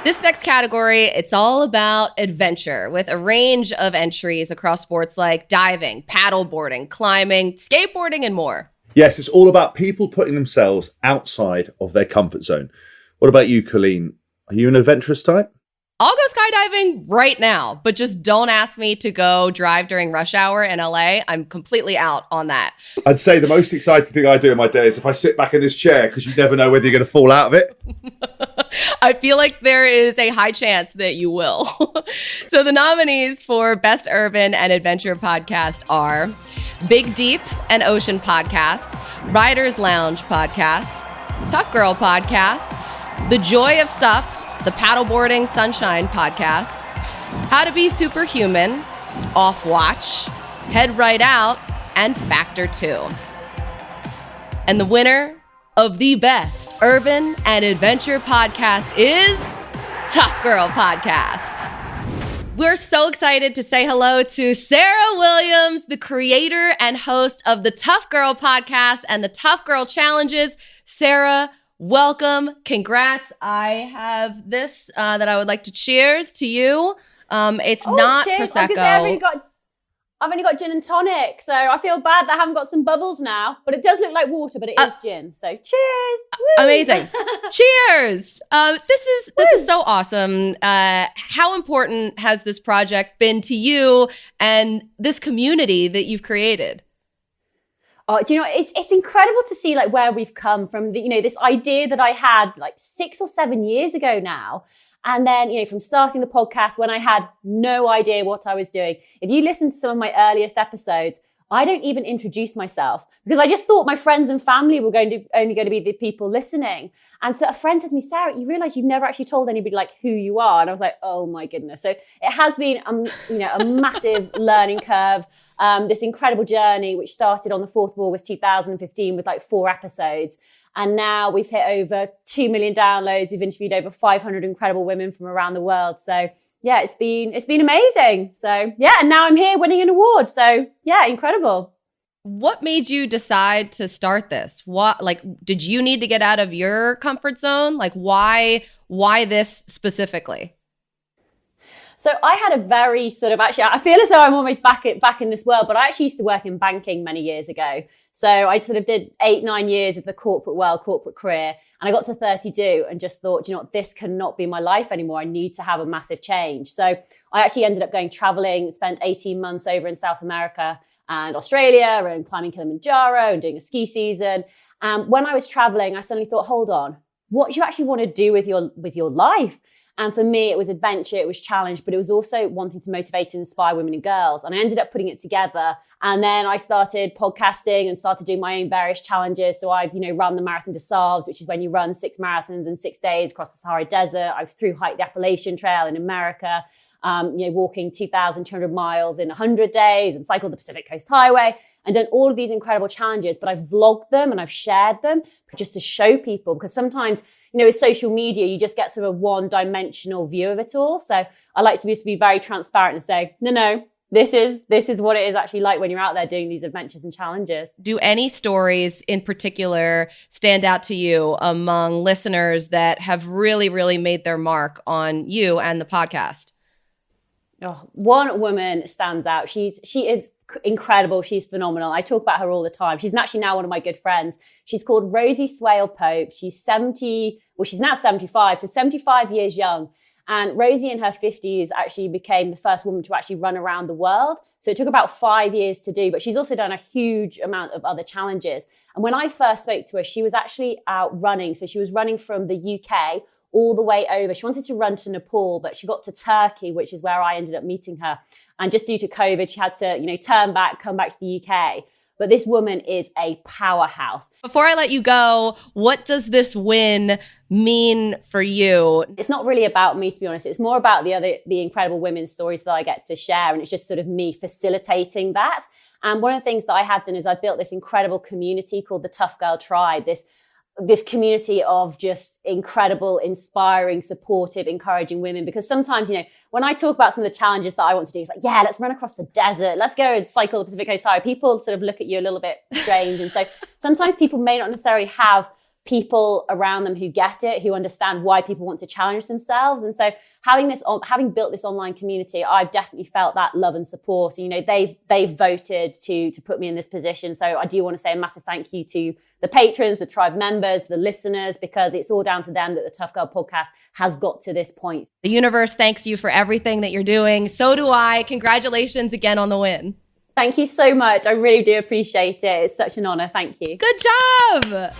This next category, it's all about adventure with a range of entries across sports like diving, paddleboarding, climbing, skateboarding, and more. Yes, it's all about people putting themselves outside of their comfort zone. What about you, Colleen? Are you an adventurous type? I'll go skydiving right now, but just don't ask me to go drive during rush hour in LA. I'm completely out on that. I'd say the most exciting thing I do in my day is if I sit back in this chair, because you never know whether you're going to fall out of it. I feel like there is a high chance that you will. So the nominees for Best Urban and Adventure Podcast are Big Deep and Ocean Podcast, Riders Lounge Podcast, Tough Girl Podcast, The Joy of Sup, the Paddleboarding Sunshine Podcast, How to Be Superhuman, Off Watch, Head Right Out, and Factor 2. And the winner of the Best Urban and Adventure Podcast is Tough Girl Podcast. We're so excited to say hello to Sarah Williams, the creator and host of the Tough Girl Podcast and the Tough Girl Challenges. Sarah, welcome. Congrats. I have this that I would like to cheers to you. It's not cheers. Prosecco. I've only got gin and tonic, so I feel bad that I haven't got some bubbles now. But it does look like water, but it is gin. So cheers. Woo. Amazing. Cheers. This is so awesome. How important has this project been to you and this community that you've created? Oh, do you know, it's incredible to see like where we've come from, this idea that I had like 6 or 7 years ago now. And then, from starting the podcast when I had no idea what I was doing. If you listen to some of my earliest episodes, I don't even introduce myself because I just thought my friends and family were only going to be the people listening. And so a friend said to me, Sarah, you realize you've never actually told anybody like who you are. And I was like, oh my goodness. So it has been, a massive learning curve. This incredible journey, which started on the 4th of August, 2015 with like 4 episodes. And now we've hit over 2 million downloads. We've interviewed over 500 incredible women from around the world. So yeah, it's been amazing. So yeah, and now I'm here winning an award. So yeah, incredible. What made you decide to start this? Did you need to get out of your comfort zone? Like why this specifically? So I had a very I feel as though I'm almost back in this world, but I actually used to work in banking many years ago. So I sort of did 8-9 years of the corporate world, corporate career. And I got to 32 and just thought, this cannot be my life anymore. I need to have a massive change. So I actually ended up going traveling, spent 18 months over in South America and Australia and climbing Kilimanjaro and doing a ski season. When I was traveling, I suddenly thought, hold on, what do you actually want to do with your life? And for me, it was adventure, it was challenge, but it was also wanting to motivate and inspire women and girls. And I ended up putting it together. And then I started podcasting and started doing my own various challenges. So I've, run the Marathon des Sables, which is when you run 6 marathons in 6 days across the Sahara Desert. I've hiked the Appalachian Trail in America, walking 2,200 miles in 100 days and cycled the Pacific Coast Highway and done all of these incredible challenges. But I've vlogged them and I've shared them just to show people, because sometimes with social media, you just get sort of a one-dimensional view of it all. So I like to be very transparent and say, no, this is what it is actually like when you're out there doing these adventures and challenges. Do any stories in particular stand out to you among listeners that have really, really made their mark on you and the podcast? Oh, one woman stands out. She is incredible. She's phenomenal. I talk about her all the time. She's actually now one of my good friends. She's called Rosie Swale Pope. She's she's now 75, so 75 years young. And Rosie in her 50s actually became the first woman to actually run around the world. So it took about 5 years to do, but she's also done a huge amount of other challenges. And when I first spoke to her, she was actually out running. So she was running from the UK all the way over. She wanted to run to Nepal, but she got to Turkey, which is where I ended up meeting her. And just due to COVID, she had to, turn back, come back to the UK. But this woman is a powerhouse. Before I let you go, what does this win mean for you? It's not really about me, to be honest. It's more about the incredible women's stories that I get to share. And it's just sort of me facilitating that. And one of the things that I have done is I've built this incredible community called the Tough Girl Tribe, this community of just incredible, inspiring, supportive, encouraging women. Because sometimes, when I talk about some of the challenges that I want to do, it's like, yeah, let's run across the desert. Let's go and cycle the Pacific Coast Highway. People sort of look at you a little bit strange. And so sometimes people may not necessarily have people around them who get it, who understand why people want to challenge themselves. And so having built this online community, I've definitely felt that love and support. You know, they've voted to put me in this position. So I do want to say a massive thank you to the patrons, the tribe members, the listeners, because it's all down to them that the Tough Girl podcast has got to this point. The universe thanks you for everything that you're doing. So do I. Congratulations again on the win. Thank you so much. I really do appreciate it. It's such an honor. Thank you. Good job.